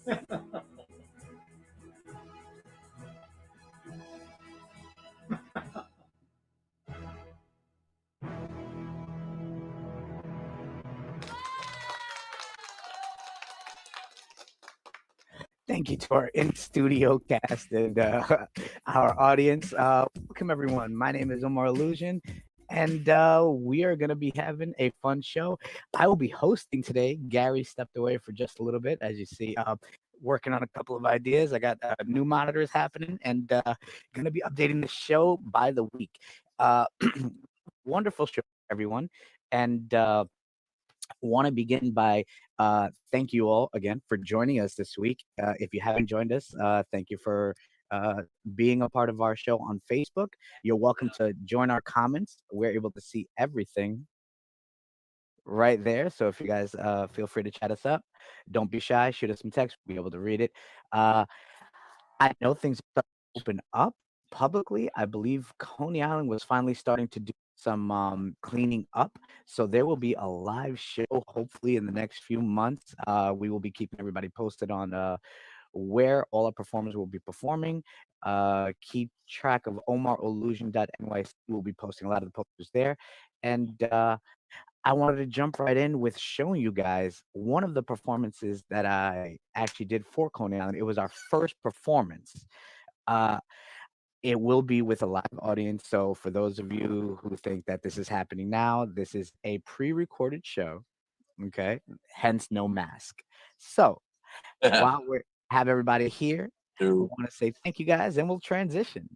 Thank you to our in-studio cast and our audience. Welcome, everyone. My name is Omar Illusion, and we are going to be having a fun show. I will be hosting today. Gary stepped away for just a little bit, as you see, working on a couple of ideas. I got new monitors happening, and going to be updating the show by the week. Wonderful show, everyone. And want to begin by thank you all again for joining us this week. If you haven't joined us, thank you for being a part of our show on Facebook. You're welcome to join our comments. We're able to see everything right there. So if you guys feel free to chat us up, don't be shy. Shoot us some text. We'll be able to read it. I know things open up publicly. I believe Coney Island was finally starting to do some cleaning up. So there will be a live show hopefully in the next few months. We will be keeping everybody posted on where all our performers will be performing. Keep track of omarillusion.nyc. We'll be posting a lot of the posters there. And I wanted to jump right in with showing you guys one of the performances that I actually did for Coney Island. It was our first performance. It will be with a live audience. So for those of you who think that this is happening now, this is a pre-recorded show. Okay. Hence no mask. So while we have everybody here, I want to say thank you guys and we'll transition.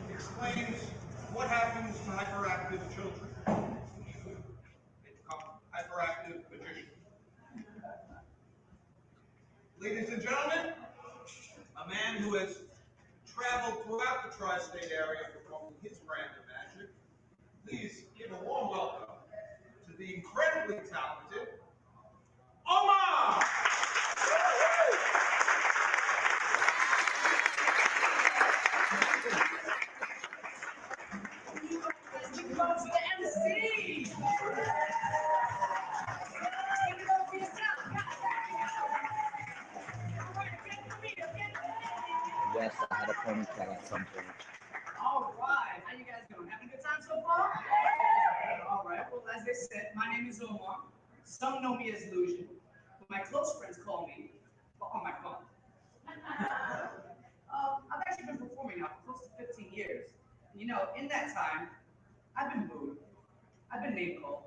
Explains what happens to hyperactive children. They become hyperactive magicians. Ladies and gentlemen, a man who has traveled throughout the tri-state area performing his brand of magic. Please give a warm welcome to the incredibly talented Omar! Yes, I had a ponytail at some point. All right, how you guys doing? Having a good time so far? All right, well, as I said, my name is Omar. Some know me as Illusion, but my close friends call me on my phone. I've actually been performing now for close to 15 years. You know, in that time, I've been booed, I've been name called,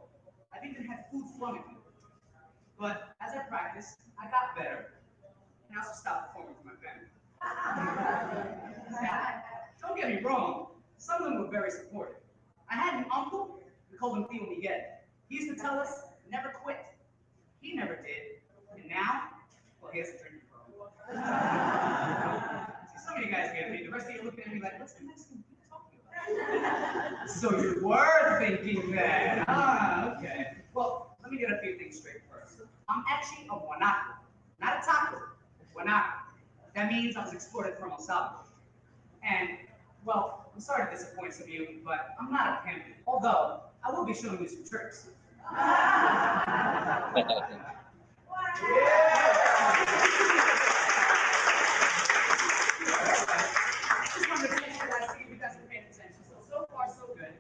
I've even had food flung at me. But as I practiced, I got better, and I also stopped performing for my family. Now, don't get me wrong, some of them were very supportive. I had an uncle, we called him Theo Miguel. He used to tell us, never quit. He never did. And now, well, he has a drinking problem. See, some of you guys get me, the rest of you looking at me like, what's the next thing you're talking about? So you were thinking that. Okay. Well, let me get a few things straight first. I'm actually a guanaco, not a taco, guanaco. That means I was exported from El Salvador. And, well, I'm sorry to disappoint some of you, but I'm not a pimp, although I will be showing you some tricks. Yeah. Just wanted to make sure that I see if you guys are paying attention. So far, so good.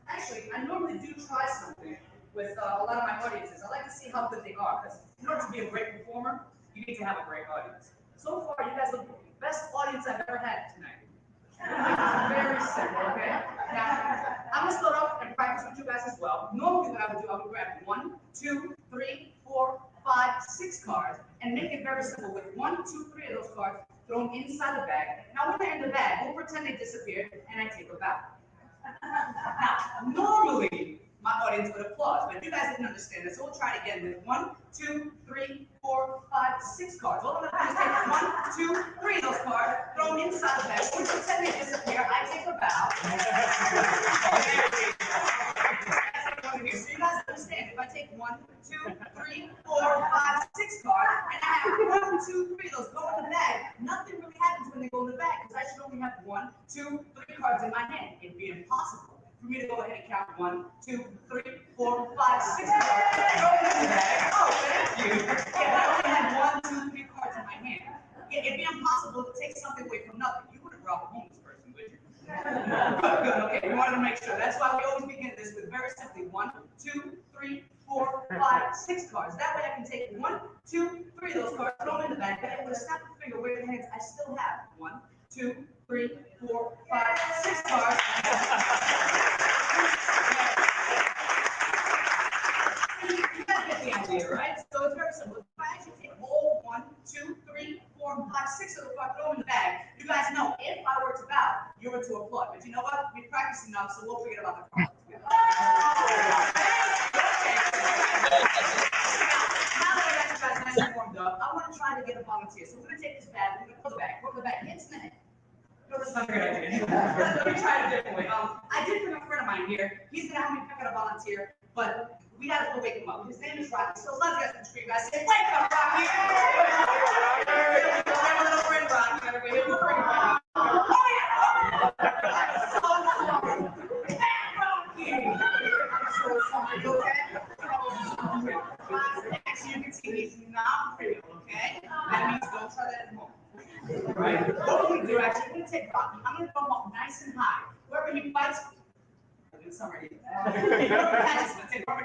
Actually, I normally do try something with a lot of my audiences. I like to see how good they are, because in order to be a great performer, you need to have a great audience. So far, you guys look the best audience I've ever had tonight. Very simple, okay? Now, I'm gonna start off and practice with you guys as well. Normally, what I would do, I would grab 1, 2, 3, 4, 5, 6 cards and make it very simple. With 1, 2, 3 of those cards thrown inside the bag. Now, when they're in the bag, we'll pretend they disappeared and I take them back. Now, normally, my audience would applaud, but you guys didn't understand this, so we'll try it again with 1, 2, 3, 4, 5, 6 cards. All I'm gonna do is take 1, 2, 3 of those cards, throw them inside the bag. When pretend they disappear, I take a bow. So you guys understand, if I take 1, 2, 3, 4, 5, 6 cards, and I have 1, 2, 3 of those go in the bag, nothing really happens when they go in the bag, because I should only have 1, 2, 3 cards in my hand. It'd be impossible for me to go ahead and count 1, 2, 3, 4, 5, 6 cards, throw them in the bag. Oh, rob a homeless person, would you? Good, okay, we wanted to make sure. That's why we always begin this with very simply 1, 2, 3, 4, 5, 6 cards. That way I can take 1, 2, 3 of those cards, throw them in the bag, and I'm going to snap the finger where the hands I still have. 1, 2, 3, 4, 5, 6 cards. You guys get the idea, right? So it's very simple. If I actually take all 1, 2, 3, 4, 5, 6 of the cards, throw them in the bag, you guys know if I were to bow, you were to applaud. But you know what? We practiced enough, so we'll forget about the cards. Now that I got you guys nice and warmed up, I want to try to get a volunteer. So we're going to take this bag, we're going to pull the bag, hits the head. No, that's not a good idea. Let me try it a different way. I did bring a friend of mine here. He's going to help me pick out a volunteer, but we got to go wake him up. His name is Rocky. So let's get some scream, guys. Say, wake up, Rocky! My little friend Rocky. Everybody, he'll bring him back. Oh, yeah! As you can see, he's not real, okay? That means don't try that at home. Right? What we're going to do, actually, we're going to take Rocky. I'm going to throw him up nice and high. Wherever he fights, whoever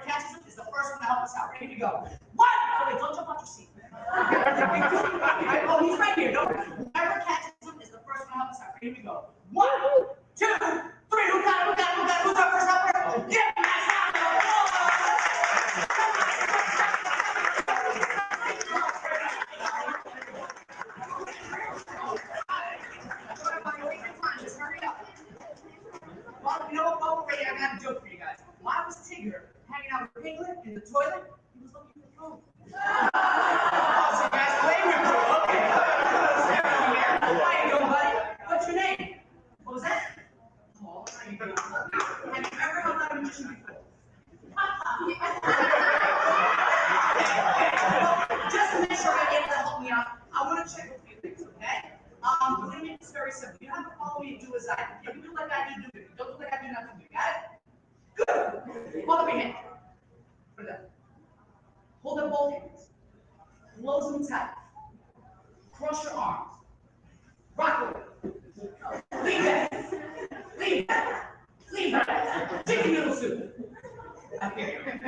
catches him is the first one to help us out. Ready to go. 1! Okay, don't jump off your seat. Oh, he's right here. Don't worry. Whoever catches him is the first one to help us out. Ready to go. 1, 2, 3. Who got it? Who's our first helper? Yeah, nice helper. Well, you know what? While we're ready, I got a joke for you guys. Why was Tigger hanging out with Piglet in the toilet? He was looking for food. So you guys play with me. Okay. How you doing, buddy? What's your name? What was that? Paul. How you doing? Have you ever held out a magician before? Just to make sure you're able to help me out, I want to check a few things, okay? We're going to make this very simple. You don't have to follow me and do as I do. You can do like I do. Don't do like I do nothing. You got it? Good. Hold up your hand. Put it up. Hold up both hands. Close them tight. Cross your arms. Rock with it. Lean back. Lean back. Lean back. Chicken noodle soup. Okay. He's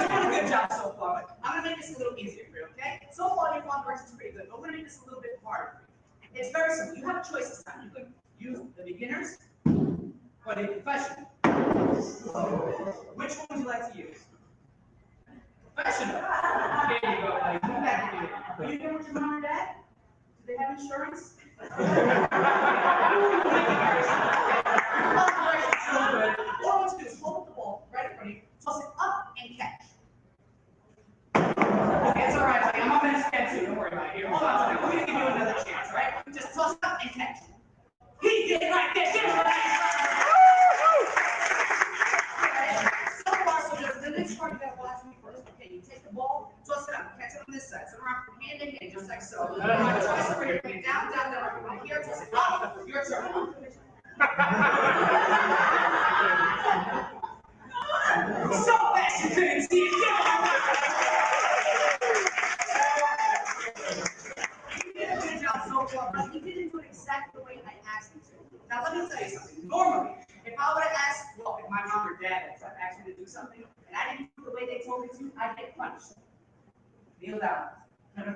doing a good job so far. But I'm going to make this a little easier for you, okay? So far, your fun works is pretty good. But we're going to make this a little bit harder for you. It's very simple. You have a choice this time. You can use the beginners or the professional. Which one would you like to use? Professional. There you go. Like, come back here. Are you here with your mom or dad? Do they have insurance? So good. All I want to do is hold up the ball right in front of you, toss it up and catch. Okay, it's all right, buddy. I'm on that stand too. Don't worry about it. Here, hold on to that. We're going to give you another chance, all right? Just toss it up and catch. He did it right there. Give him a So far, so good. The next part you got to watch me first. Okay, you take the ball, toss it up, catch it on this side. So around from hand to hand, just like so. Toss it right here. Down, down, down. Right here, toss it up. Your turn. So fast you couldn't see it. You did a good job so far, but you didn't do it exactly the way I asked you to. Now let me tell you something. Normally, if I would have asked, well, if my mom or dad had asked me to do something, and I didn't do it the way they told me to, I'd get punished. Kneel down. No. I'm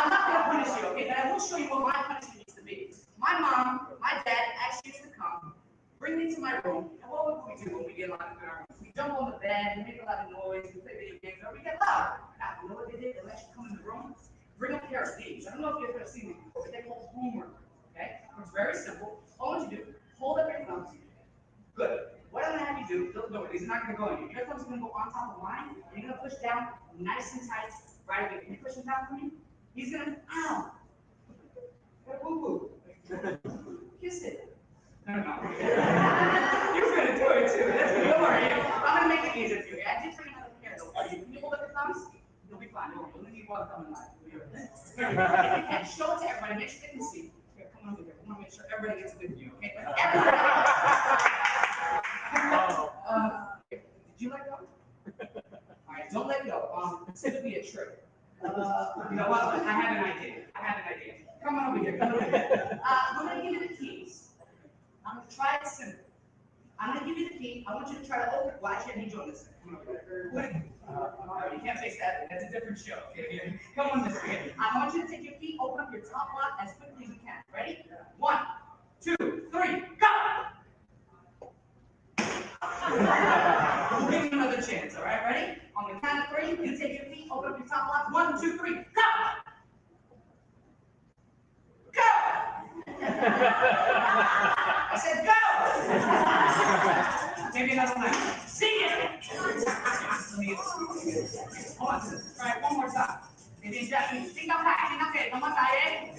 not going to punish you, okay? But I will show you what my punishment needs to be. My mom, my dad actually used to come, bring me to my room, and what would we do when we get locked in our room? We jump on the bed, we make a lot of noise, we play video games, or we get loud. Now, you know what they did? They let you come in the room, bring up a pair of thieves. I don't know if you've ever seen these before, but they call homework, okay? It's very simple. All I want you to do, hold up your thumbs. Good. What I'm going to have you do, don't do it. These are not going to go on you. Your thumb's going to go on top of mine, and you're going to push down nice and tight right away. Can you push him down for me? He's going to, ow. What a boo-boo. Kiss it. No. You're going to do it too. That's good. Don't worry. I'm going to make it easier for you. I did bring another pair though. Can you hold up your thumbs? You'll be fine. You'll only need one thumb in life. If you can, show it to everybody. Make sure they can see. Here, come on over here. I want to make sure everybody gets a good view. Okay? Did you let go? All right. Don't let go. It's going to be a trick. You know what? I have an idea. Come on over here. Come on over here. We're going to give you the keys. I'm going to try it simple. I'm going to give you the key. I want you to try to open it. Well, actually, I need you on this side. Come on over here. You can't face that. That's a different show. Okay? Come on this way. I want you to take your key, open up your top lock as quickly as you can. Ready? 1, 2, 3, go! We'll give you another chance, all right? Ready? On the count of 3, you take your key, open up your top lock. 1, 2, 3, go! Go! I said go! Maybe another time. Sing it! Hold on, try it one more time. Maybe in Japanese. Think up high, think up high.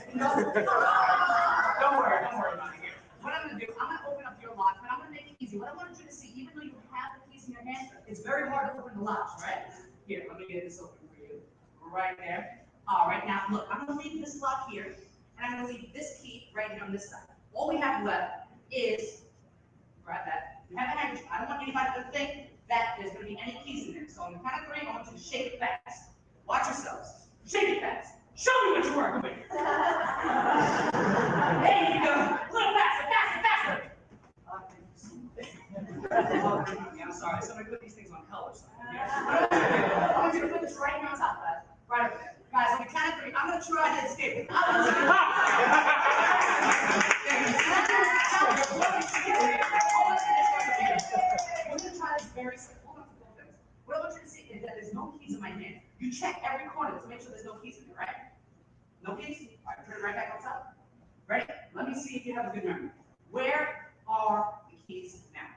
Don't worry about it here. What I'm going to do, I'm going to open up your lock, but I'm going to make it easy. What I want you to see, even though you have the keys in your hand, it's very hard to open the locks, right? Here, let me get this open for you. Right there. All right, now look, I'm going to leave this lock here, and I'm going to leave this key right here on this side. All we have left is, grab that. You have a handkerchief. I don't want anybody to think that there's going to be any keys in there. So on the count of 3, I want you to shake it fast. Watch yourselves. Shake it fast. Show me what you're working with. There you go. A little faster, faster, faster. I'm sorry. Somebody put these things on colors. I want you to put this right here on top, guys. Right over there. Guys, on the count of 3, I'm going to try to escape. We're going to try this very simple. What I want you to see is that there's no keys in my hand. You check every corner to make sure there's no keys in there, right? No keys? All right, put it right back on top. Ready? Let me see if you have a good memory. Where are the keys now?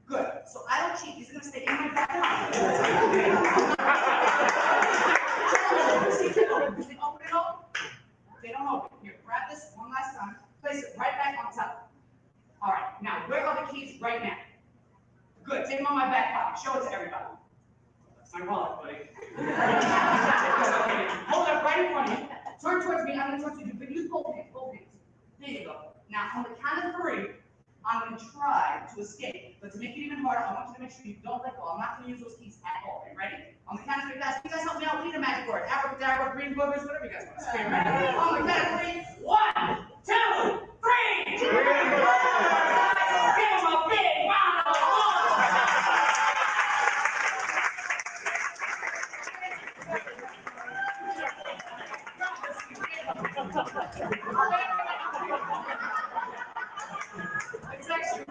Good. So I don't cheat. These are going to stay in my back pocket. They open it all? They don't open. Here, grab this one last time. Place it right back on top. All right. Now, where are the keys right now? Good. Take them on my back pocket. Show it to everybody. That's my wallet, buddy. Hold it right in front of you. Turn towards me. I'm going to touch you. But use both hands. Both hands. There you go. Now, on the count of 3, I'm going to try to escape. But to make it even harder, I want you to make sure you don't let go. I'm not going to use those keys at all. Are you ready? On the count of 3, guys, you guys help me out. We need a magic word. Abracadabra, green boogers, whatever you guys want to say. Ready? On the count of 3. 1, 2, 3. Give them a big round of applause. It's actually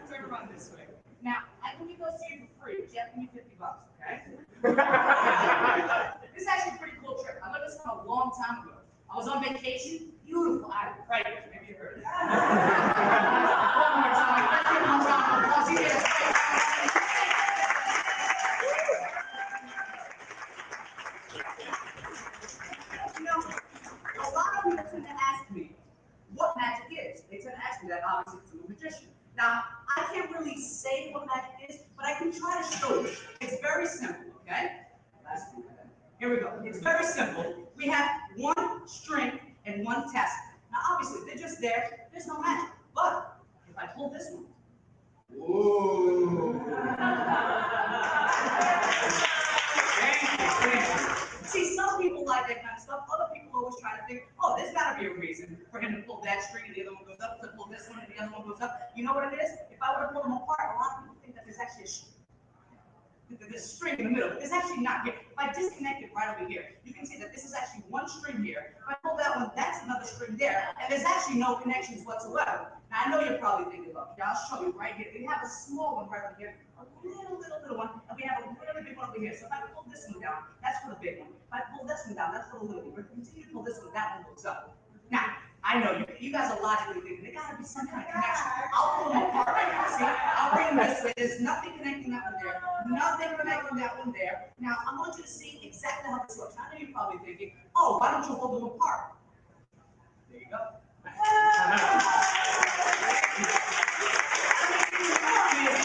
turn around this way. Now, I can give those to you for free, but you have to give me $50, okay? This is actually a pretty cool trick. I learned this one a long time ago. I was on vacation, beautiful island, right here. Maybe you heard it. One more time. Let's give him a round of applause. He did it. You know, a lot of people tend to ask me what magic is. They tend to ask me that, obviously, because I'm a magician. Now, I can't really say what magic is, but I can try to show you. It's very simple, okay? Last one. Here we go. It's very simple. We have one string and one test. Now, obviously, they're just there. There's no magic. But if I pull this one, whoa. Thank you. See, some people like that kind of stuff. Other people always try to think, oh, there's got to be a reason for him to pull that string and the other one goes up, to pull this one and the other one goes up. You know what it is? If I were to pull them apart, a lot of people think that there's actually a string in the middle, but there's actually not here. If I disconnect it right over here, you can see that this is actually one string here. If I pull that one, that's another string there, and there's actually no connections whatsoever. Now, I know you're probably thinking, look, I'll show you right here. We have a small one right over here, a little one, and we have a really big one over here. So if I pull this one down, that's for the big one. If I pull this one down, that's for the little one. If I continue to pull this one, that one goes up. Now, I know you guys are logically thinking, there got to be some kind of connection. I'll pull them apart right now. See, I'll bring them this way. There's nothing connecting that one there. Nothing connecting that one there. Now, I want you to see exactly how this works. I know you're probably thinking, oh, why don't you hold them apart? There you go. I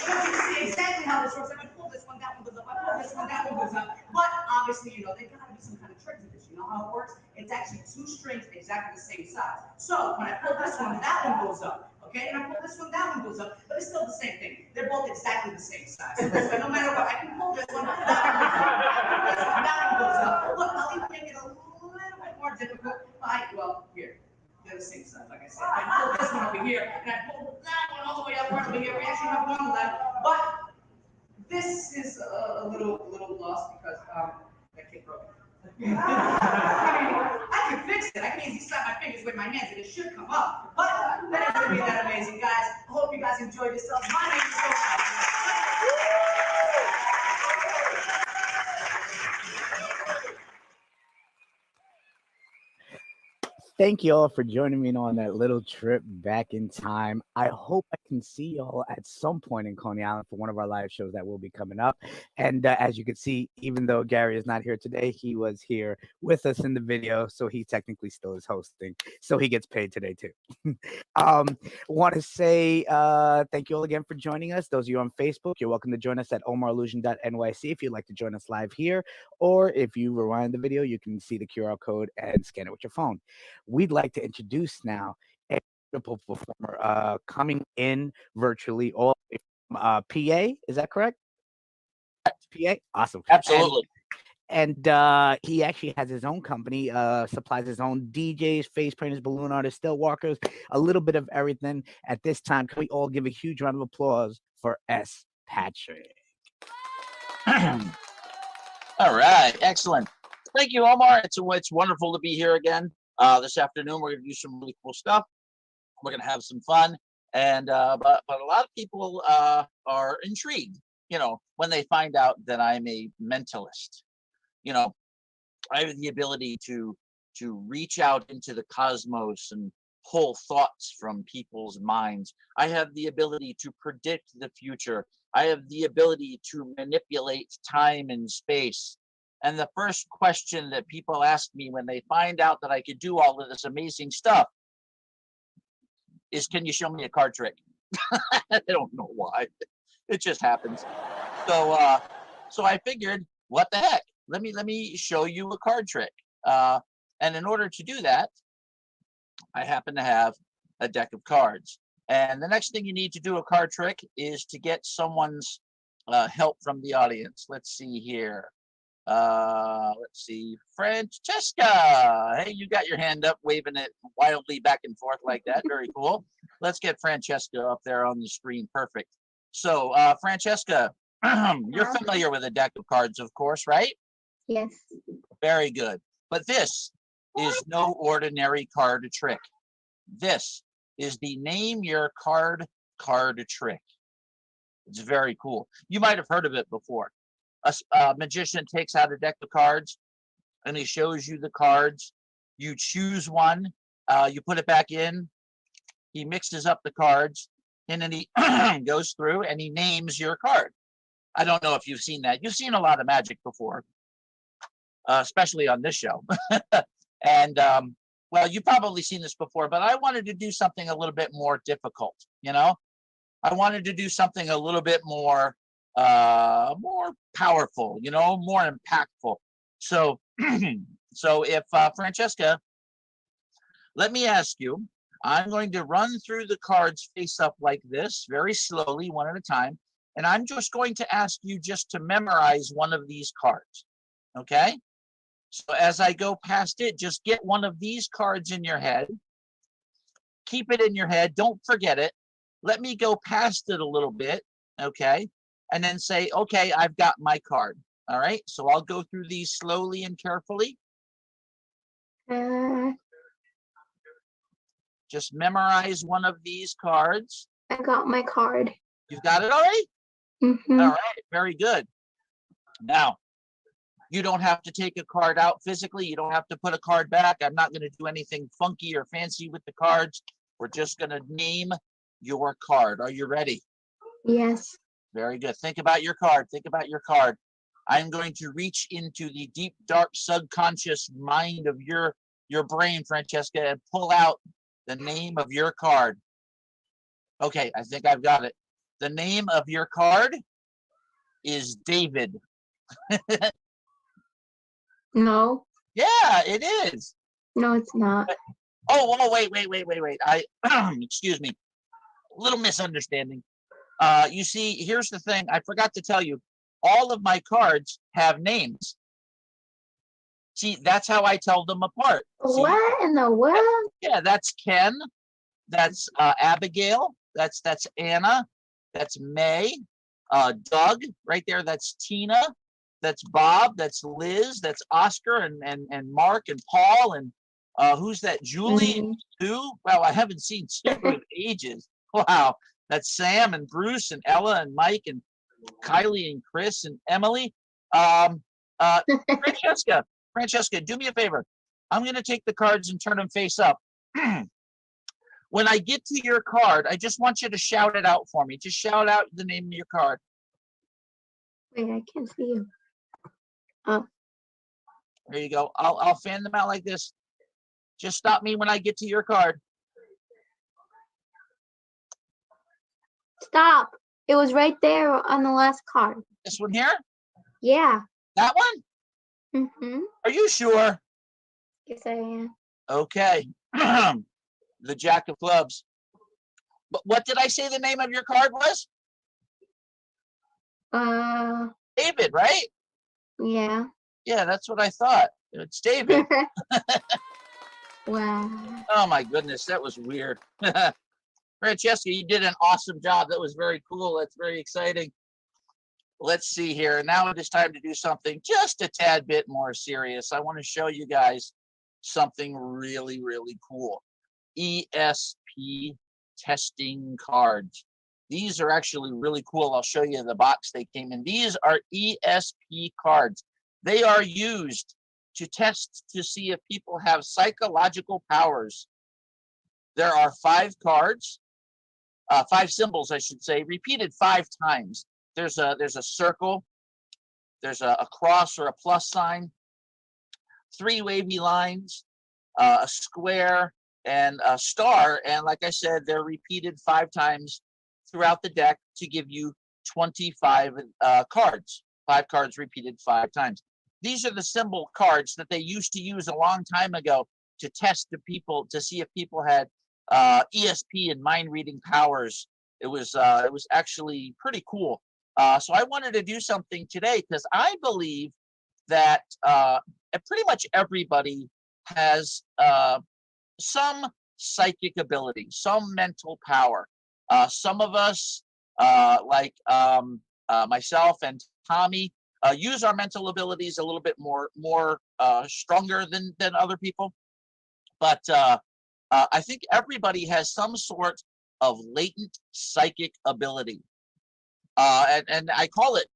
want you to see exactly how this works. I'm going to pull this one, that one goes up. I pull this one, that one goes up. But obviously, you know, there's got to be some kind of trick to this. You know how it works? It's actually two strings exactly the same size. So when I pull this one, that one goes up. Okay, and I pull this one, that one goes up, but it's still the same thing. They're both exactly the same size. So this way, no matter what, I can pull this one, that one goes up. This one, that one goes up. Look, I'll even make it a little bit more difficult. Well, here. this is a little lost because that kid broke it. I can fix it. I can easily slap my fingers with my hands and it should come up. But that isn't gonna be that amazing, guys. I hope you guys enjoyed yourselves. My name is Thank you all for joining me on that little trip back in time. I hope I can see y'all at some point in Coney Island for one of our live shows that will be coming up. And as you can see, even though Gary is not here today, he was here with us in the video, so he technically still is hosting. So he gets paid today too. Want to say thank you all again for joining us. Those of you on Facebook, you're welcome to join us at omarillusion.nyc if you'd like to join us live here, or if you rewind the video, you can see the QR code and scan it with your phone. We'd like to introduce now a wonderful performer coming in virtually all the way from PA. Is that correct? PA? Awesome. Absolutely. And he actually has his own company, supplies his own DJs, face painters, balloon artists, still walkers, a little bit of everything. At this time, can we all give a huge round of applause for S. Patrick? All right, excellent. Thank you, Omar. It's wonderful to be here again. This afternoon, we're going to do some really cool stuff. We're going to have some fun, and but a lot of people are intrigued, when they find out that I'm a mentalist. I have the ability to reach out into the cosmos and pull thoughts from people's minds. I have the ability to predict the future. I have the ability to manipulate time and space. And the first question that people ask me when they find out that I could do all of this amazing stuff is, can you show me a card trick? I don't know why. It just happens. So I figured, what the heck? Let me show you a card trick. And in order to do that, I happen to have a deck of cards. And the next thing you need to do a card trick is to get someone's help from the audience. Let's see here. Let's see, Francesca. Hey, you got your hand up, waving it wildly back and forth like that. Very cool. Let's get Francesca up there on the screen. Perfect. So, Francesca, you're familiar with a deck of cards, of course, right? Yes. Very good. But this is no ordinary card trick. This is the name your card trick. It's very cool. You might have heard of it before. A magician takes out a deck of cards and he shows you the cards. You choose one, you put it back in, he mixes up the cards, and then he goes through and he names your card. I don't know if you've seen that. You've seen a lot of magic before, especially on this show. And well, you've probably seen this before, but I wanted to do something a little bit more difficult. I wanted to do something a little bit more powerful, more impactful. So so if Francesca, let me ask you, I'm going to run through the cards face up like this, very slowly, one at a time, and I'm just going to ask you just to memorize one of these cards. Okay, so as I go past it, just get one of these cards in your head, keep it in your head, don't forget it. Let me go past it a little bit. Okay, and then say, okay, I've got my card. All right, so I'll go through these slowly and carefully. Just memorize one of these cards. I got my card. You've got it already? Mm-hmm. All right, very good. Now, you don't have to take a card out physically. You don't have to put a card back. I'm not going to do anything funky or fancy with the cards. We're just going to name your card. Are you ready? Yes. Very good. Think about your card. Think about your card. I'm going to reach into the deep, dark, subconscious mind of your brain, Francesca, and pull out the name of your card. Okay, I think I've got it. The name of your card is David. No. Yeah, it is. No, it's not. Oh, wait. I excuse me. A little misunderstanding. You see, here's the thing. I forgot to tell you. All of my cards have names. See, that's how I tell them apart. See? What in the world? Yeah, that's Ken. That's Abigail. That's Anna. That's May. Doug right there. That's Tina. That's Bob. That's Liz. That's Oscar and Mark and Paul. And who's that? Julie and Sue. Wow, I haven't seen Sue in ages. Wow. That's Sam and Bruce and Ella and Mike and Kylie and Chris and Emily. Francesca, do me a favor. I'm going to take the cards and turn them face up. When I get to your card, I just want you to shout it out for me. Just shout out the name of your card. Wait, I can't see you. Oh. There you go. I'll fan them out like this. Just stop me when I get to your card. Stop. It was right there on the last card. This one here? Yeah. That one? Mm-hmm. Are you sure? Yes, I am. Okay. The Jack of Clubs. But what did I say the name of your card was? David, right? Yeah. Yeah, that's what I thought. It's David. Wow. Oh my goodness, that was weird. Francesca, you did an awesome job. That was very cool. That's very exciting. Let's see here. Now it is time to do something just a tad bit more serious. I want to show you guys something really, really cool. ESP Testing Cards. These are actually really cool. I'll show you the box they came in. These are ESP cards. They are used to test to see if people have psychological powers. There are 5 cards, 5 symbols, I should say, repeated 5 times. There's a circle, there's a cross or a plus sign, 3 wavy lines, a square, and a star. And like I said, they're repeated 5 times throughout the deck to give you 25 cards. 5 cards repeated 5 times. These are the symbol cards that they used to use a long time ago to test the people, to see if people had ESP and mind reading powers. It was actually pretty cool. So I wanted to do something today because I believe that pretty much everybody has some psychic ability, some mental power. Some of us, like myself and Tommy, use our mental abilities a little bit more stronger than other people. But I think everybody has some sort of latent psychic ability. And I call it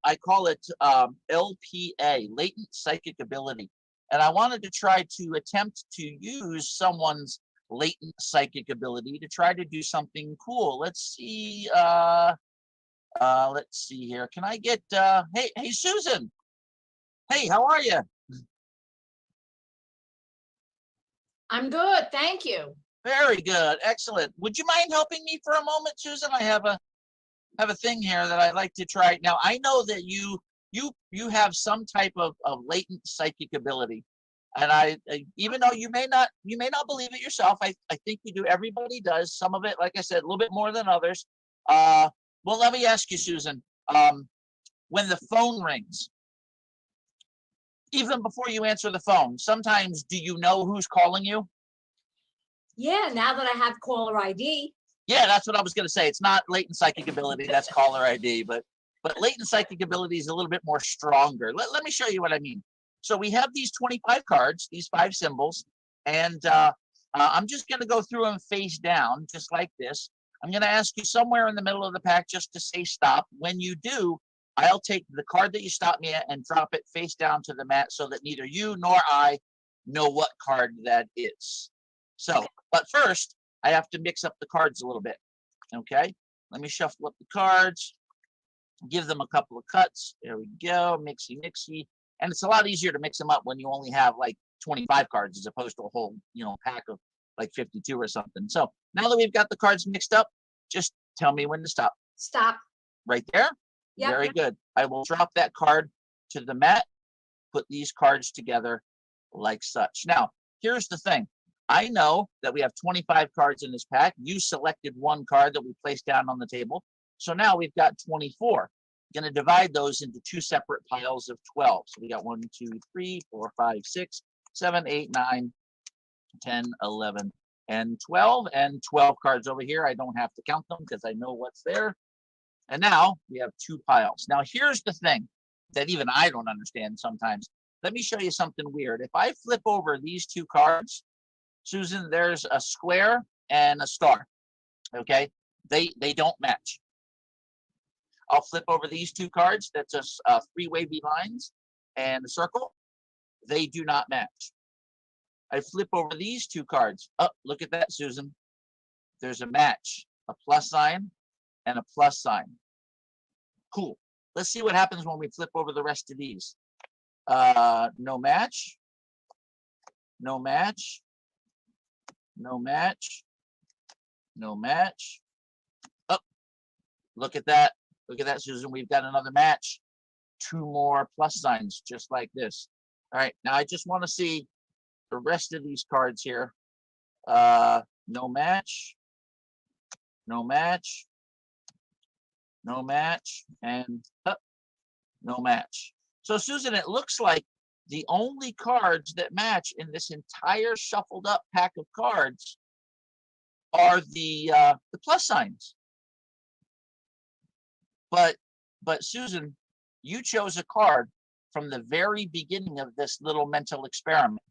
LPA, latent psychic ability. And I wanted to try to attempt to use someone's latent psychic ability to try to do something cool. Let's see. Let's see here. Can I get hey Susan? Hey, how are you? I'm good, thank you. Very good, excellent. Would you mind helping me for a moment, Susan? I have a thing here that I'd like to try. Now I know that you have some type of latent psychic ability, and I even though you may not believe it yourself, I think you do. Everybody does. Some of it, like I said, a little bit more than others. Well, let me ask you, Susan. When the phone rings, even before you answer the phone, sometimes do you know who's calling you? Yeah, now that I have caller ID. Yeah, that's what I was going to say. It's not latent psychic ability, that's caller ID, but latent psychic ability is a little bit more stronger. Let me show you what I mean. So we have these 25 cards, these 5 symbols, and I'm just going to go through them face down, just like this. I'm going to ask you somewhere in the middle of the pack just to say stop. When you do, I'll take the card that you stopped me at and drop it face down to the mat so that neither you nor I know what card that is. So, but first, I have to mix up the cards a little bit. Okay, let me shuffle up the cards, give them a couple of cuts. There we go, mixy, mixy. And it's a lot easier to mix them up when you only have like 25 cards as opposed to a whole, pack of like 52 or something. So now that we've got the cards mixed up, just tell me when to stop. Stop. Right there? Yep. Very good. I will drop that card to the mat, put these cards together like such. Now, here's the thing. I know that we have 25 cards in this pack. You selected one card that we placed down on the table. So now we've got 24. Going to divide those into 2 separate piles of 12. So we got 1, 2, 3, 4, 5, 6, 7, 8, 9, 10, 11, and 12. And 12 cards over here. I don't have to count them because I know what's there. And now we have 2 piles. Now here's the thing that even I don't understand sometimes. Let me show you something weird. If I flip over these 2 cards, Susan, there's a square and a star. Okay, they don't match. I'll flip over these 2 cards. That's a 3 wavy lines and a circle. They do not match. I flip over these 2 cards. Oh, look at that, Susan. There's a match, a plus sign and a plus sign. Cool. Let's see what happens when we flip over the rest of these. No match, no match, no match, no match. Oh, look at that. Look at that, Susan. We've got another match. 2 more plus signs, just like this. All right, now I just want to see the rest of these cards here. No match, no match, no match, and no match. So, Susan, it looks like the only cards that match in this entire shuffled up pack of cards are the plus signs. But Susan, you chose a card from the very beginning of this little mental experiment.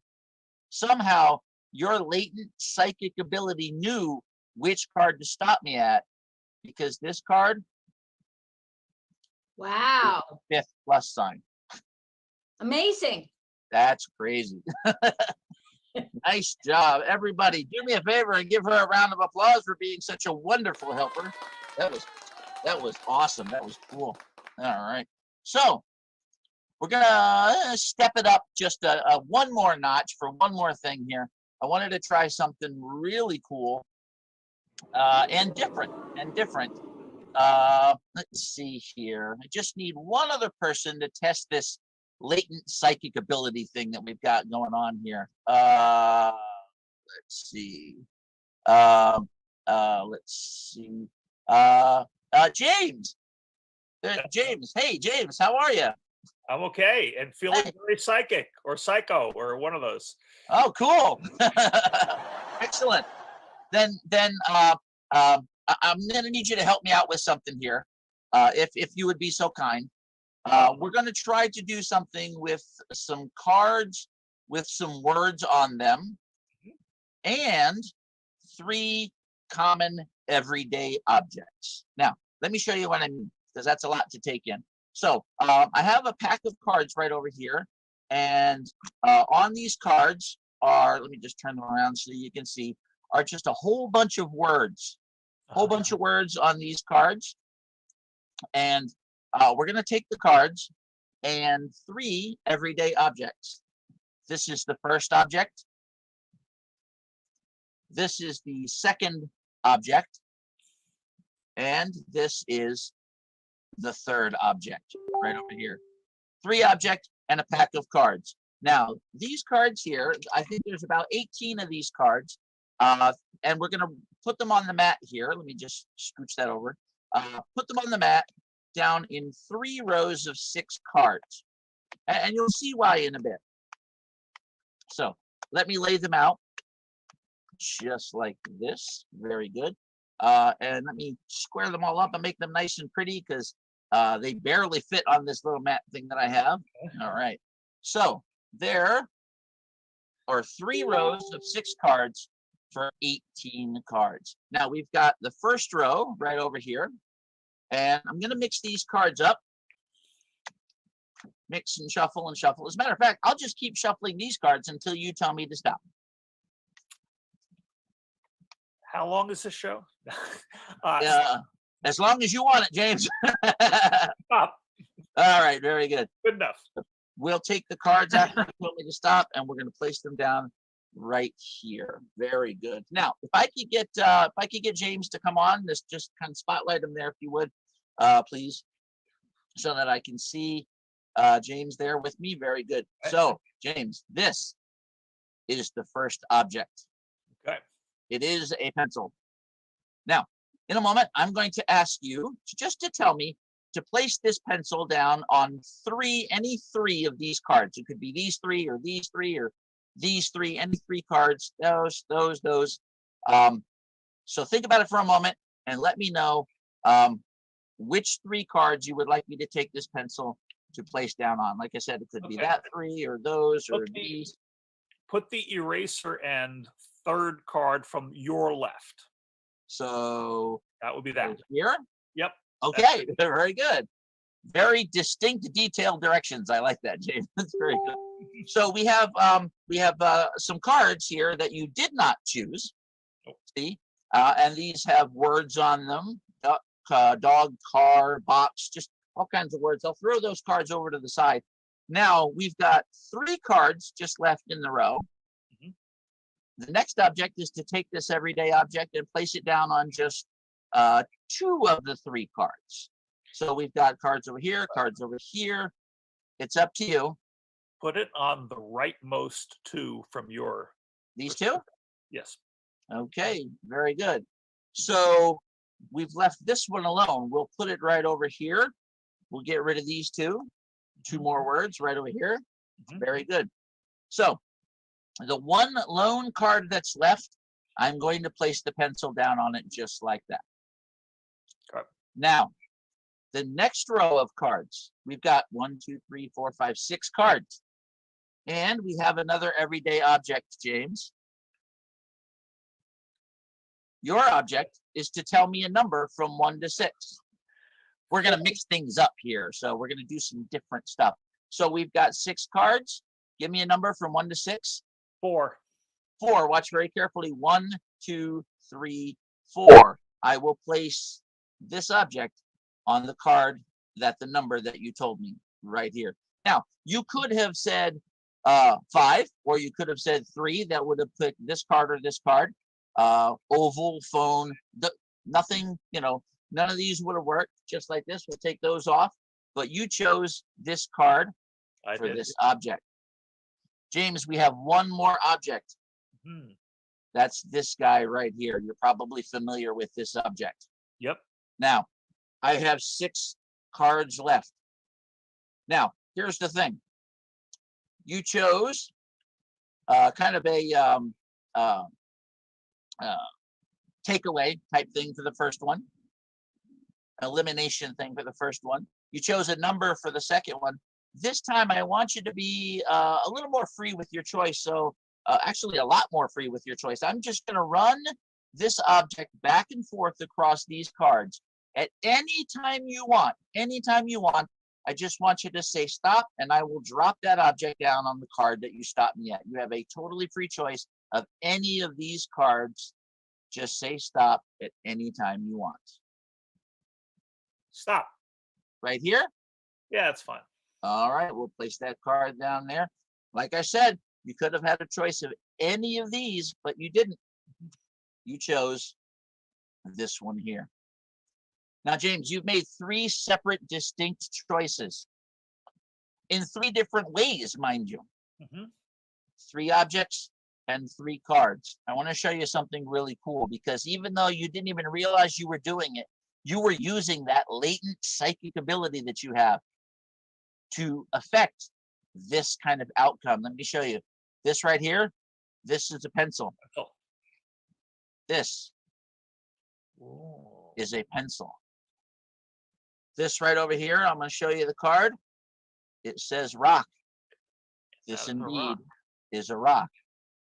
Somehow your latent psychic ability knew which card to stop me at, because this card, Wow. 5th plus sign. Amazing. That's crazy. Nice job, everybody. Do me a favor and give her a round of applause for being such a wonderful helper. That was awesome. That was cool. All right. So we're gonna step it up just a one more notch for one more thing here. I wanted to try something really cool and different. Let's see here. I just need one other person to test this latent psychic ability thing that we've got going on here. Let's see. Let's see. James. James. Hey, James. How are you? I'm okay and feeling Hey. very psychic or psycho or one of those. Oh, cool. Excellent. Then I'm going to need you to help me out with something here, if you would be so kind. We're going to try to do something with some cards with some words on them and 3 common everyday objects. Now, let me show you what I mean, because that's a lot to take in. So I have a pack of cards right over here, and on these cards are, let me just turn them around so you can see, are just a whole bunch of words. Whole bunch of words on these cards. And we're going to take the cards and 3 everyday objects. This is the first object. This is the second object. And this is the third object right over here. 3 objects and a pack of cards. Now, these cards here, I think there's about 18 of these cards. And we're going to put them on the mat here. Let me just scooch that over. Put them on the mat down in 3 rows of 6 cards. And you'll see why in a bit. So let me lay them out just like this. Very good. And let me square them all up and make them nice and pretty, because they barely fit on this little mat thing that I have. All right. So there are 3 rows of 6 cards for 18 cards. Now we've got the first row right over here, and I'm going to mix these cards up. Mix and shuffle and shuffle. As a matter of fact, I'll just keep shuffling these cards until you tell me to stop. How long is this show? As long as you want it, James. Stop. All right, very good. Good enough. We'll take the cards after you told me to stop, and we're going to place them down right here. Very good. Now, if I could get James to come on, just kind of spotlight him there, if you would, please, so that I can see James there with me. Very good. So, James, this is the first object. Okay. It is a pencil. Now, in a moment, I'm going to ask you to tell me to place this pencil down on any 3 of these cards. It could be these 3 or these 3 or these 3, any 3 cards, those. So think about it for a moment and let me know which 3 cards you would like me to take this pencil to place down on. Like I said, it could be Okay. that 3 or those or Okay. these. Put the eraser and third card from your left. So That would be that. here. Yep. Okay, very good. Very distinct, detailed directions. I like that, James. That's very good. So we have some cards here that you did not choose. See, and these have words on them: duck, dog, car, box, just all kinds of words. I'll throw those cards over to the side. Now we've got 3 cards just left in the row. The next object is to take this everyday object and place it down on just 2 of the 3 cards. So we've got cards over here, cards over here. It's up to you. Put it on the rightmost 2 from your. These 2? Yes. Okay, very good. So we've left this one alone. We'll put it right over here. We'll get rid of these 2. 2 more words right over here. Very good. So the one lone card that's left, I'm going to place the pencil down on it just like that. Okay. Now, the next row of cards, we've got 1, 2, 3, 4, 5, 6 cards. And we have another everyday object, James. Your object is to tell me a number from 1 to 6. We're going to mix things up here, so we're going to do some different stuff. So we've got 6 cards. Give me a number from 1 to 6. 4. 4. Watch very carefully. 1, 2, 3, 4. I will place this object on the card that the number that you told me right here. Now, you could have said 5, or you could have said 3. That would have put this card or this card. Oval, phone, nothing, none of these would have worked. Just like this, we'll take those off. But you chose this card for this object. James, we have one more object. That's this guy right here. You're probably familiar with this object. Yep. Now, I have 6 cards left. Now, here's the thing. You chose kind of a takeaway type thing for the first one, elimination thing for the first one. You chose a number for the second one. This time, I want you to be a little more free with your choice. So actually, a lot more free with your choice. I'm just going to run this object back and forth across these cards at any time you want. Anytime you want. I just want you to say stop, and I will drop that object down on the card that you stopped me at. You have a totally free choice of any of these cards. Just say stop at any time you want. Stop. Right here? Yeah, it's fine. All right, we'll place that card down there. Like I said, you could have had a choice of any of these, but you didn't. You chose this one here. Now, James, you've made 3 separate, distinct choices in 3 different ways, mind you. 3 objects and 3 cards. I want to show you something really cool, because even though you didn't even realize you were doing it, you were using that latent psychic ability that you have to affect this kind of outcome. Let me show you. This right here, this is a pencil. This is a pencil. This right over here, I'm going to show you the card. It says rock. This indeed is a rock.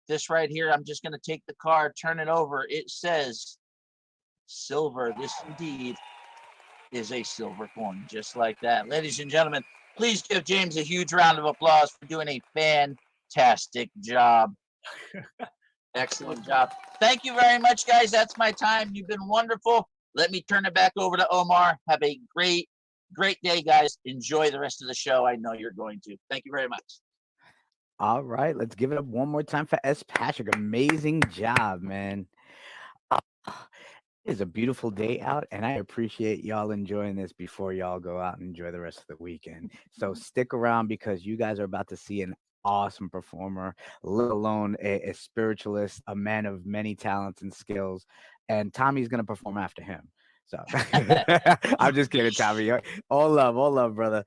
This right here, I'm just going to take the card, turn it over. It says silver. This indeed is a silver coin, just like that. Ladies and gentlemen, please give James a huge round of applause for doing a fantastic job. Excellent job. Thank you very much, guys. That's my time. You've been wonderful. Let me turn it back over to Omar. Have a great day, guys. Enjoy the rest of the show. I know you're going to. Thank you very much. All right, let's give it up one more time for S. Patrick. Amazing job, man. It is a beautiful day out, and I appreciate y'all enjoying this before y'all go out and enjoy the rest of the weekend. So stick around, because you guys are about to see an awesome performer, let alone a spiritualist, a man of many talents and skills. And Tommy's going to perform after him. So I'm just kidding, Tommy. All love, brother.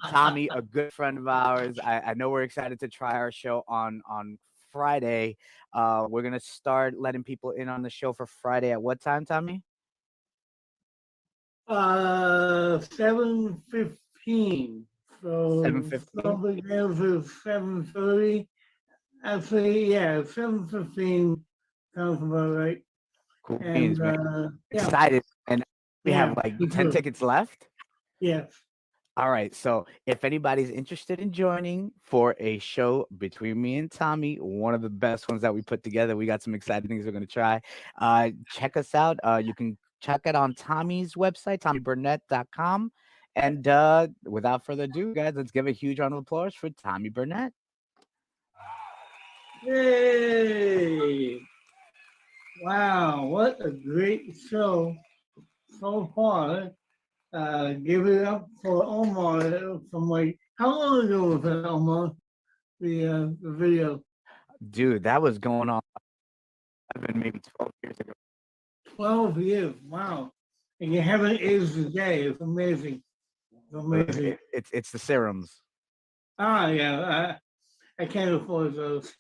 Tommy, a good friend of ours. I know we're excited to try our show on Friday. We're going to start letting people in on the show for Friday at what time, Tommy? 7:15. So 7:15. probably there for 7:30. Actually, yeah, 7:15 sounds about right. Cool And beans, man. yeah, Excited, and we have yeah, like me 10 too. tickets left. Yes. All right, so if anybody's interested in joining for a show between me and Tommy, one of the best ones that we put together, we got some exciting things we're going to try. Check us out. You can check it on Tommy's website, tommyburnett.com. And without further ado, guys, let's give a huge round of applause for Tommy Burnett. Yay! Wow, what a great show so far. Give it up for Omar from like, how long ago was that, Omar? The video? Dude, that was going on maybe 12 years ago. 12 years, wow. And you haven't aged a day. It's amazing. It's amazing. It's the serums. Ah, yeah, I can't afford those.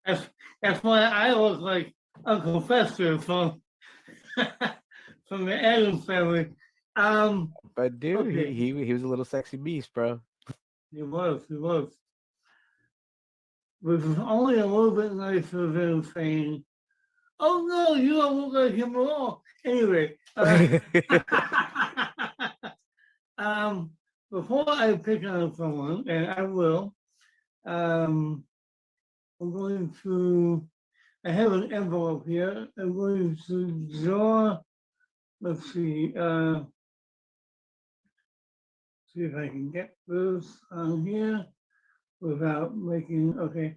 That's why I look like Uncle Fester from from the Addams family. But dude, Okay. he was a little sexy beast, bro. He was. Which was only a little bit nicer than saying, "Oh no, you don't look like him at all." Anyway, before I pick on someone, and I will, I'm going to. I have an envelope here. I'm going to draw. Let's see. See if I can get this on here without making. Okay.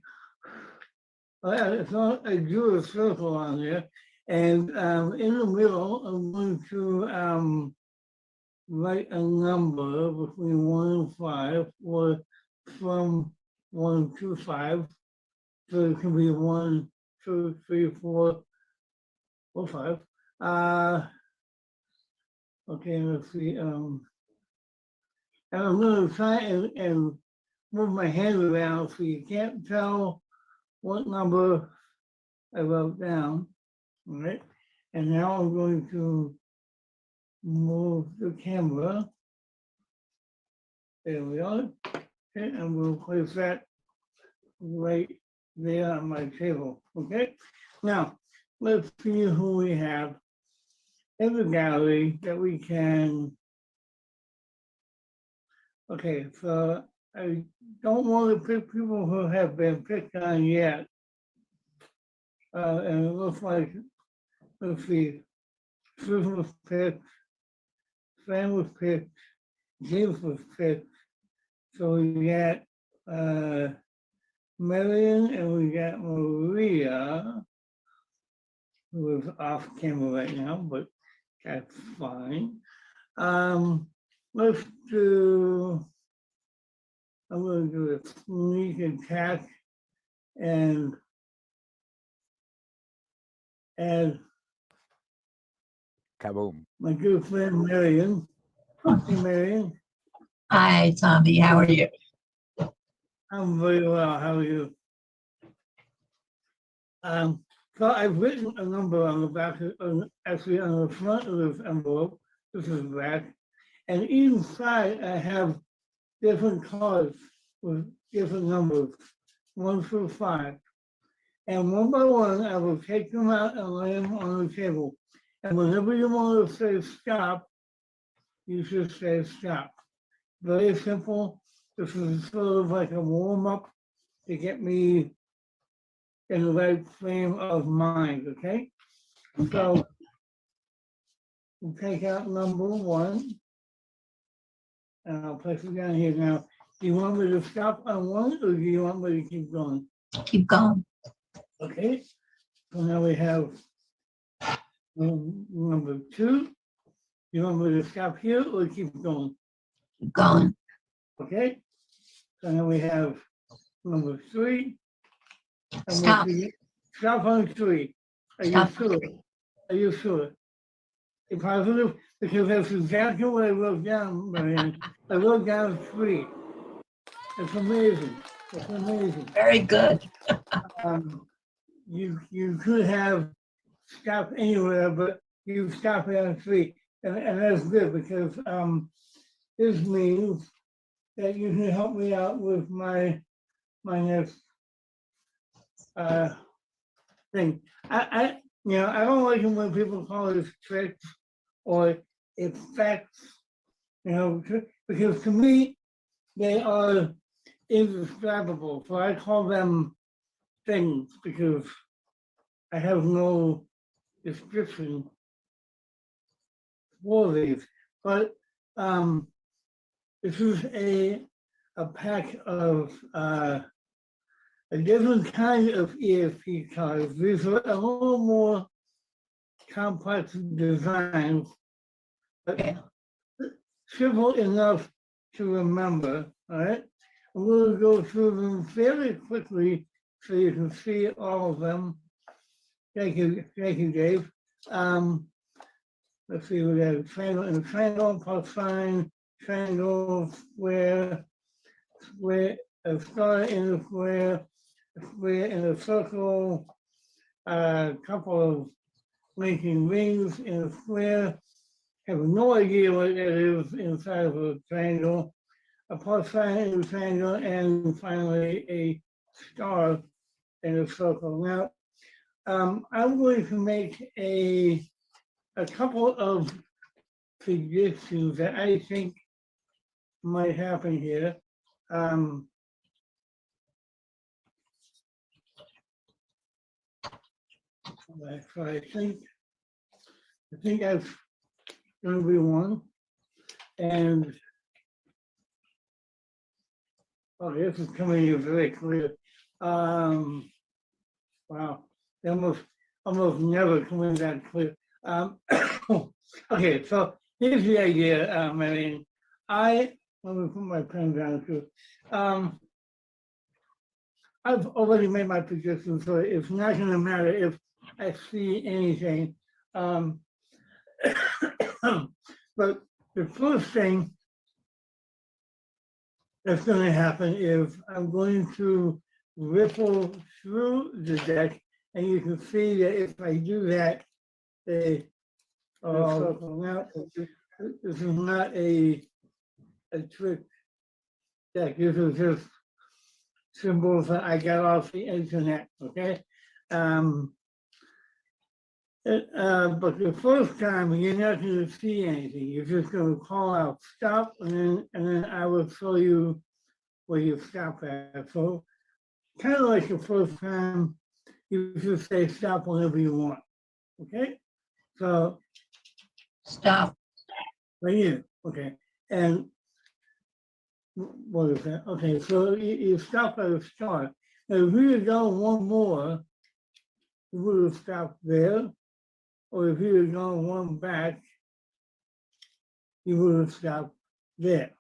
So I drew a circle on here, and in the middle, I'm going to write a number between 1 and 5, or from 1 to 5. So it can be 1, 2, 3, 4, or 5. Okay, let's see. And I'm going to try and move my hand around so you can't tell what number I wrote down. All right. And now I'm going to move the camera. There we are. Okay, and we'll place that right there on my table. Okay. Now, let's see who we have in the gallery that we can. Okay, so I don't want to pick people who have been picked on yet. And it looks like, let's see, Susan was picked, Sam was picked, James was picked. So we got Marion and we got Maria, who is off camera right now, but that's fine. Let's do, I'm going to do a sneak attack and add Kaboom. my good friend Marion. Hey, Marion. Hi, Tommy. How are you? I'm very well. How are you? So I've written a number on the back, actually on the front of this envelope. This is back. And inside I have different cards with different numbers, 1 through 5. And one by one, I will take them out and lay them on the table. And whenever you want to say stop, you should say stop. Very simple. This is sort of like a warm-up to get me in the right frame of mind, okay? So we'll take out number 1, and I'll place it down here. Now, do you want me to stop on 1, or do you want me to keep going? Keep going. Okay, so now we have number 2. You want me to stop here or keep going? Keep going. Okay, so now we have number 3. And Stop. Stop on 3. Are you Stop. sure? Are you sure? You're positive? Because that's exactly what I wrote down, Marianne. I wrote down 3. It's amazing. It's amazing. Very good. You could have stopped anywhere, but you stop it on 3. And that's good because this means that you can help me out with my next thing. I I don't like it when people call it tricks or effects, because to me they are indescribable. So I call them things because I have no description for these. But this is a pack of a different kind of ESP cards. These are a little more complex designs, but simple enough to remember. All right, I'm going to go through them fairly quickly so you can see all of them. Thank you, Dave. Let's see, we got a triangle and a triangle, plus sign, triangle, square, a star in a square in a circle, a couple of linking rings in a square. Have no idea what that is inside of a triangle, a plus sign in a triangle, and finally a star in a circle. Now, I'm going to make a couple of suggestions that I think might happen here. So I think that's going to be one. And this is coming in very clear. Wow, they almost never come in that clear. Okay, so here's the idea, Marion. Let me put my pen down too. I've already made my prediction, so it's not going to matter if I see anything. But the first thing that's going to happen is I'm going to ripple through the deck, and you can see that if I do that, they circle out. This is not a trick deck. This is just symbols that I got off the internet. Okay. But the first time you're not going to see anything. You're just going to call out stop, and then I will show you where you stop at. So kind of like the first time, you just say stop whenever you want. Okay. So Stop. right here. Okay. And what is that? Okay. So you stop at a start. Now, if you had gone one more, you would have stopped there. Or if you had gone one back, you would have stopped there.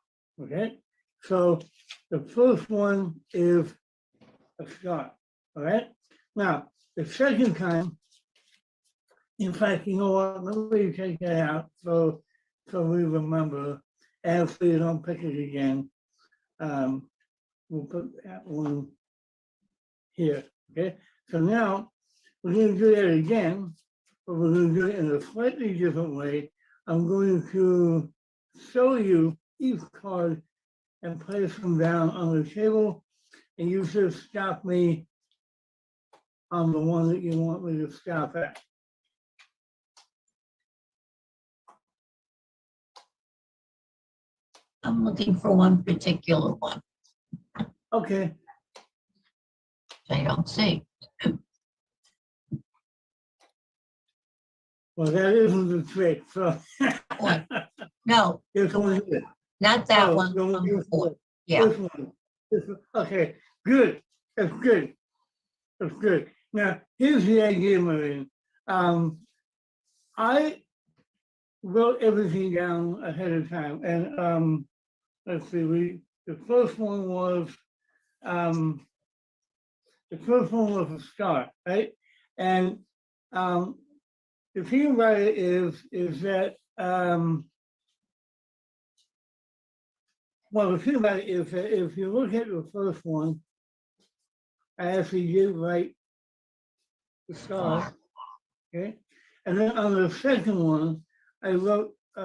Okay? So the first one is a start. All right? Now, the second time, in fact, you know what? Let me take that out so we remember. And so you don't pick it again. We'll put that one here. Okay? So now we're going to do that again. But we're going to do it in a slightly different way. I'm going to show you each card and place them down on the table, and you just stop me on the one that you want me to stop at. I'm looking for one particular one. Okay. I don't see. Well, that isn't the trick. So What? No, here's one here. not that Oh, one. the one Number before. 4. Yeah. This one. This one. Okay, good. That's good. That's good. Now, here's the idea, Maureen. I wrote everything down ahead of time, and let's see. The first one was a start, right? And the thing about it is that well, the thing about it is that if you look at the first one, I actually did write the start, okay? And then on the second one, I wrote, it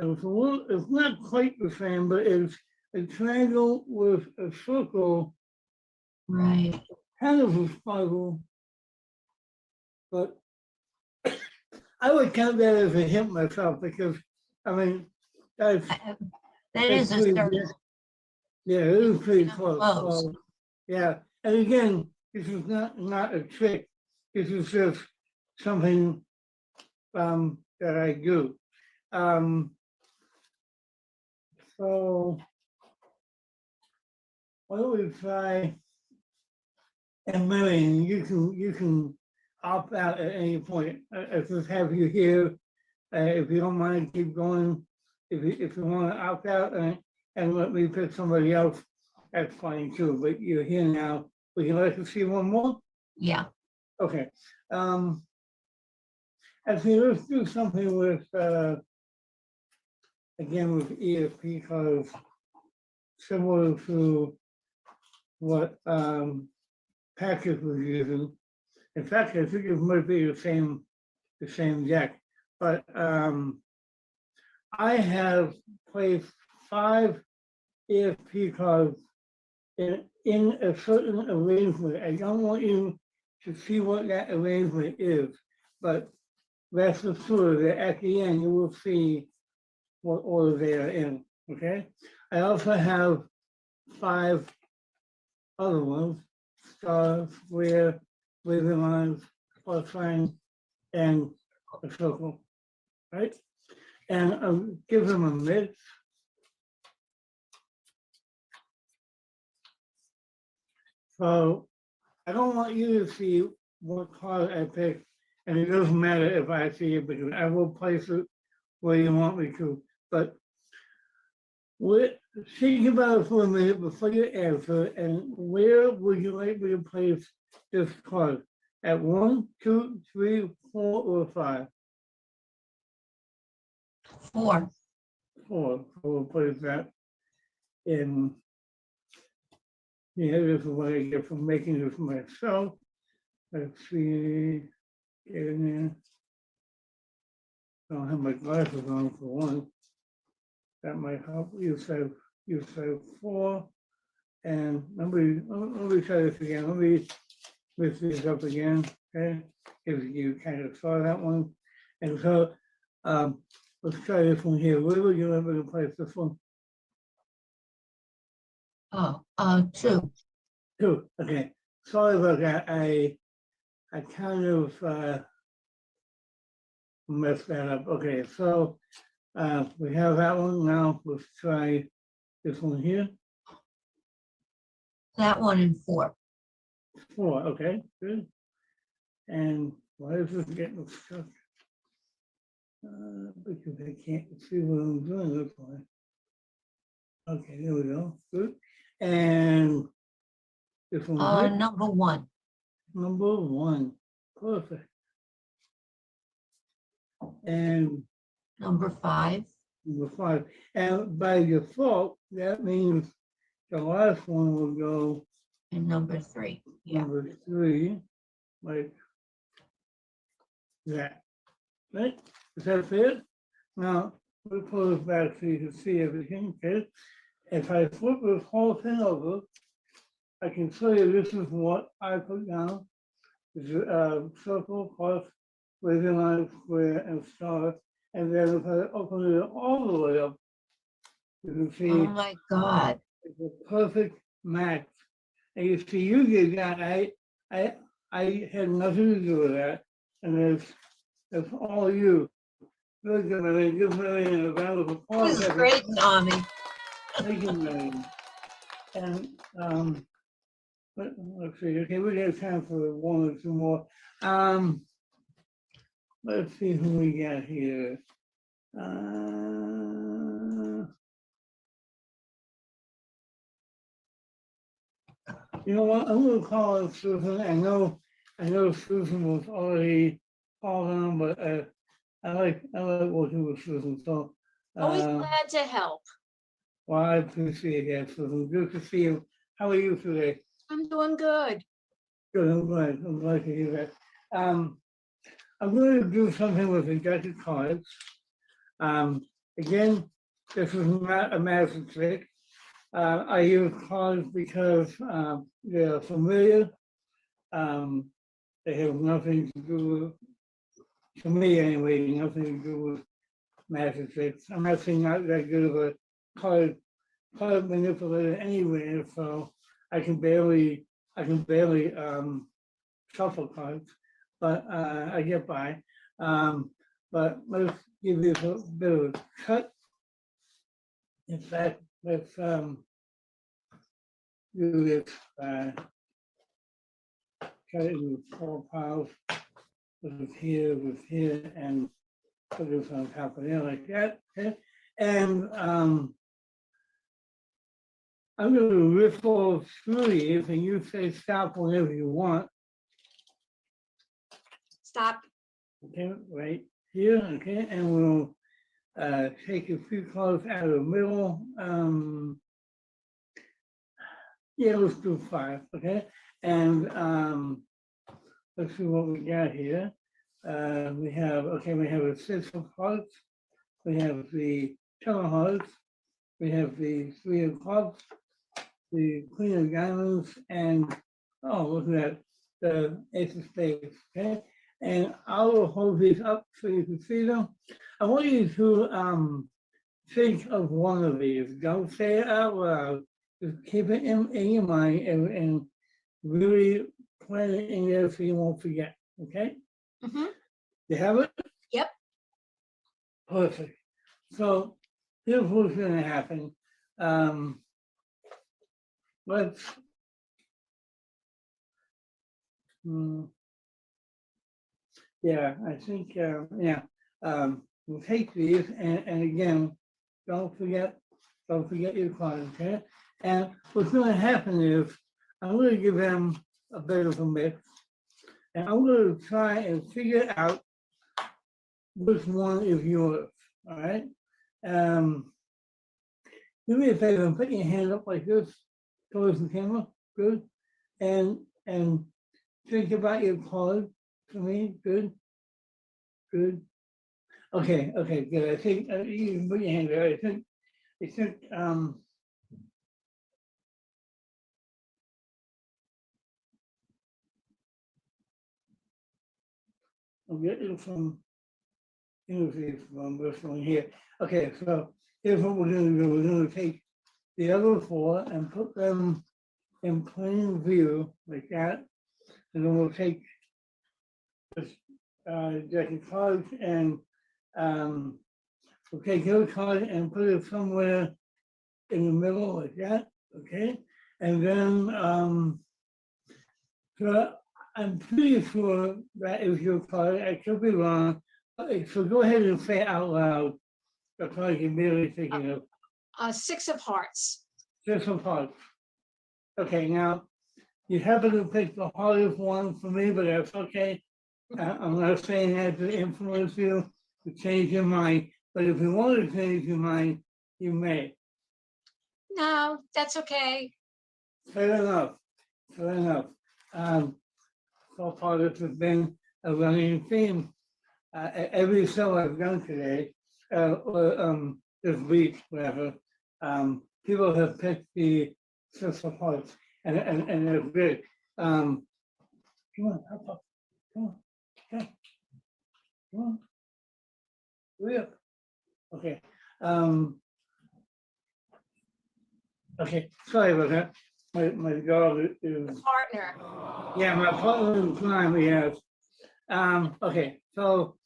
was a little, it's not quite the same, but it's a triangle with a circle, Right. kind of a spiral, but I would count that as a hint myself because, I mean, that's, That is a pretty circle. good. Yeah, it is pretty close. Close. So, yeah, and again, this is not a trick. This is just something that I do. So why don't we try? And Marion, you can opt out at any point. I just have you here. If you don't mind, keep going. If you want to opt out and let me pick somebody else, that's fine too. But you're here now. Would you like to see one more? Yeah. Okay. Actually, let's do something with again with ESP cards, similar to what Patrick was using. In fact, I think it might be the same deck. But I have placed 5 ESP cards in a certain arrangement. I don't want you to see what that arrangement is, but rest assured that at the end you will see what order they are in. Okay. I also have 5 other ones: star, square, wavy lines, plus sign, and a circle. Right? And I'll give them a mix. So I don't want you to see what card I picked, and it doesn't matter if I see it because I will place it where you want me to. But think about it for a minute before you answer, and where would you like me to place this card? At 1, 2, 3, 4, or 5? 4. 4. So we'll place that in. Yeah, this is what I get from making this myself. Let's see, get in there. I don't have my glasses on for one. That might help. You said 4. And let me try this again. Let me lift these up again, okay? If you kind of saw that one. And so let's try this one here. Where would you like me to place this one? Oh, 2. 2. Okay. Sorry about that. I kind of messed that up. Okay, so we have that one. Now let's try this one here. That one in 4. 4. Okay, good. And why is this getting stuck? Because I can't see what I'm doing. That's why. Okay, there we go. Good. And this one here. Number 1. Number 1. Perfect. And Number 5. number 5. And by default, that means the last one will go And number 3. Yeah. number 3, like that. Right? Is that fair? Now, we'll pull this back so you can see everything. Okay. If I flip this whole thing over, I can show you this is what I put down. This is a circle plus wavy line, square, and star. And then if I open it all the way up, you can see Oh my God. it's a perfect match. And you see, you did that. I had nothing to do with that. And it's all you. Look at me, give me a round of applause. This is great, Tommy. Thank you, Marion. And let's see. Okay, we got time for 1 or 2 more. Let's see who we got here. You know what? I'm gonna call on Susan. I know Susan was already called on, but I like working with Susan. So Always glad to help. well, I appreciate that, Susan. Good to see you. How are you today? I'm doing good. Good. I'm glad to hear that. I'm going to do something with the deck of cards. Again, this is not a magic trick. I use cards because they're familiar. They have nothing to do with, to me anyway, nothing to do with magic tricks. I'm actually not that good of a card manipulator anyway, so I can barely shuffle cards, but I get by. But let's give this a bit of a cut. In fact, let's do this. Cut it into 4 piles. With here, and put this on top of there like that. Okay, and I'm going to riffle through these, and you say stop whenever you want. Stop. Okay, right here. Okay, and we'll take a few cards out of the middle. Yeah, let's do 5. Okay, and let's see what we got here. We have a 6 of hearts. We have the 10 of hearts. We have the 3 of clubs, the Queen of diamonds, and oh, look at that, the Ace of spades. Okay, and I will hold these up so you can see them. I want you to think of one of these. Don't say it out loud. Just keep it in your mind and really plan it in there so you won't forget. Okay? Mm-hmm. You have it? Yep. Perfect. So here's what's going to happen. Let's. Yeah, I think, we'll take these and again, don't forget your cards, okay? And what's going to happen is I'm going to give them a bit of a mix, and I'm going to try and figure out which one is yours, all right? Do me a favor and put your hand up like this towards the camera, good? And think about your card for me, good? Good. Okay, good. I think you can put your hand there. I think I'll get you from this one here. Okay, so here's what we're going to do. We're going to take the other 4 and put them in plain view like that, and then we'll take this deck of cards and we'll take your card and put it somewhere in the middle like that. Okay, and then so I'm pretty sure that is your card. I could be wrong. Okay, so go ahead and say it out loud the card you're really thinking of. 6 of hearts. 6 of hearts. Okay, now you happen to pick the hardest one for me, but that's okay. I'm not saying that to influence you to change your mind, but if you want to change your mind, you may. No, that's okay. Fair enough. Fair enough. So far, this has been a running theme. Every show I've done today, or this week, whatever, people have picked the 6 of hearts, and they're great. Come on, hop up. Come on. Okay. Come on. Hurry up. Okay. Okay. Sorry about that. My dog is. Partner. Yeah, my partner in crime, yes. Okay, so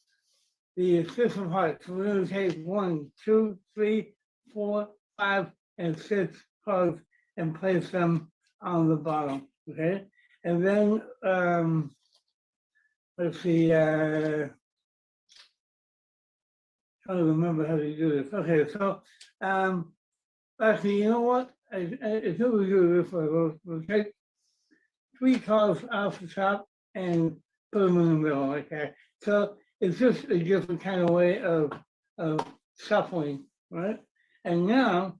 the 6 of hearts, we're going to take 1, 2, 3, 4, 5, and 6 cards and place them on the bottom, okay? And then, let's see, trying to remember how to do this. Okay, so, actually, you know what? I think we do this way. We'll take 3 cards off the top and put them in the middle like that. So it's just a different kind of way of shuffling, right? And now,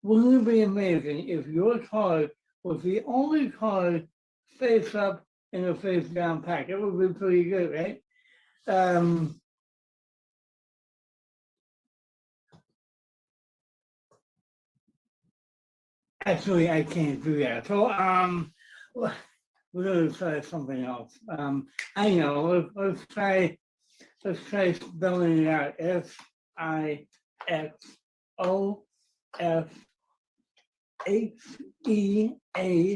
wouldn't it be amazing if your card was the only card face up in a face down pack. It would be pretty good, right? Actually, I can't do that. So, we're gonna try something else. I know. Let's try spelling it out. SIXOFHEART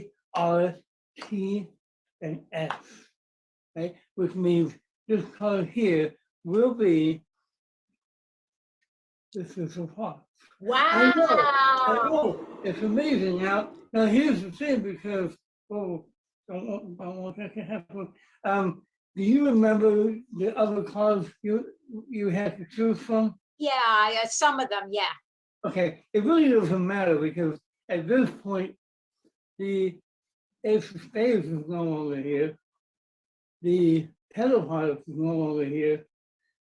and S, right? Which means this card here will be, this is a part. I Wow. know, it's amazing. Now here's the thing, because, oh, don't want that to happen. Do you remember the other cards you had to choose from? Yeah, some of them, yeah. Okay, it really doesn't matter, because at this point, the Ace of Spades is no longer here. The Ten of Hearts is no longer here.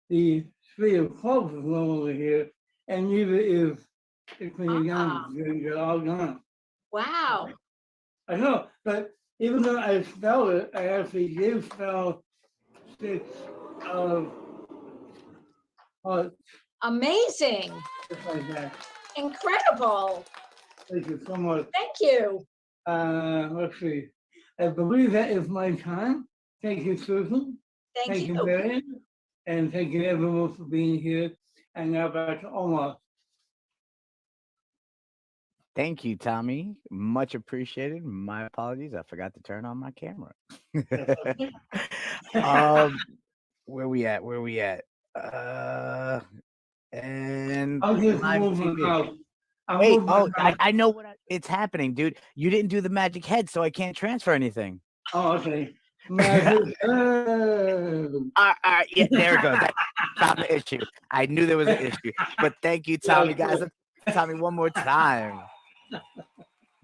The Three of Clubs is no longer here, and neither is the Queen of Diamonds. They're all gone. Wow. I know, but even though I spelled it, I actually did spell Six of Hearts, Amazing. just like that. Incredible. Thank you so much. Thank you. Let's see. I believe that is my time. Thank you, Susan. Thank you. Marion. And thank you everyone for being here. And now back to Omar. Thank you, Tommy. Much appreciated. My apologies. I forgot to turn on my camera. Where we at? And I'll just live move TV. out. Wait, I know it's happening, dude. You didn't do the magic head, so I can't transfer anything. Oh, okay. Magic. All right, yeah, there it goes. I found the issue. I knew there was an issue. But thank you, Tommy, guys. Tommy, one more time.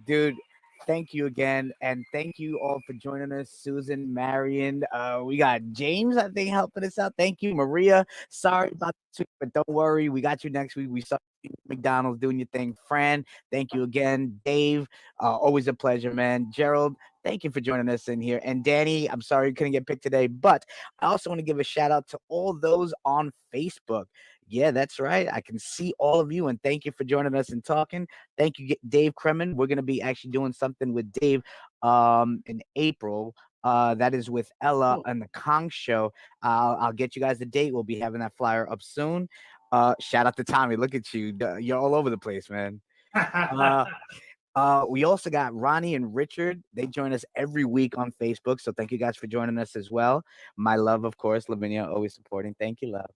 Dude, thank you again. And thank you all for joining us. Susan, Marion, we got James, I think, helping us out. Thank you, Maria. Sorry about this week, but don't worry. We got you next week. We saw you at McDonald's doing your thing. Fran, thank you again. Dave, always a pleasure, man. Gerald, thank you for joining us in here. And Danny, I'm sorry you couldn't get picked today, but I also want to give a shout out to all those on Facebook. Yeah, that's right. I can see all of you, and thank you for joining us and talking. Thank you, Dave Kremen. We're going to be actually doing something with Dave in April. That is with Ella and the Kong Show. I'll get you guys the date. We'll be having that flyer up soon. Shout out to Tommy. Look at you. You're all over the place, man. We also got Ronnie and Richard. They join us every week on Facebook. So thank you guys for joining us as well. My love, of course, Lavinia, always supporting. Thank you, love.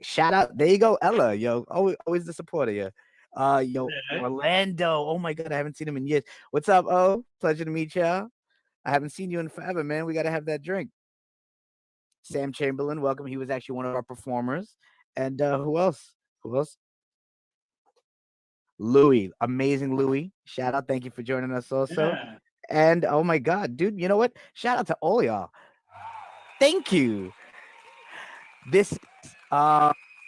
Shout out. There you go, Ella. Yo, always the supporter. Yo, Orlando. Oh my God, I haven't seen him in years. What's up? Oh, pleasure to meet y'all. I haven't seen you in forever, man. We got to have that drink. Sam Chamberlain, welcome. He was actually one of our performers. And who else? Louis, amazing Louis. Shout out. Thank you for joining us also. Yeah. And oh my God, dude, you know what? Shout out to all y'all. Thank you. This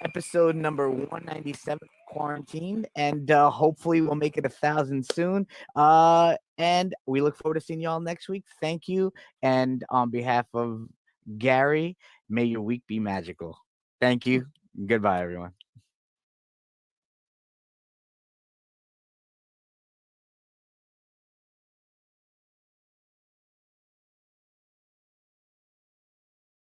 episode number 197, Quarantine, and hopefully we'll make it 1,000 soon. And we look forward to seeing y'all next week. Thank you. And on behalf of Gary, may your week be magical. Thank you. Goodbye, everyone.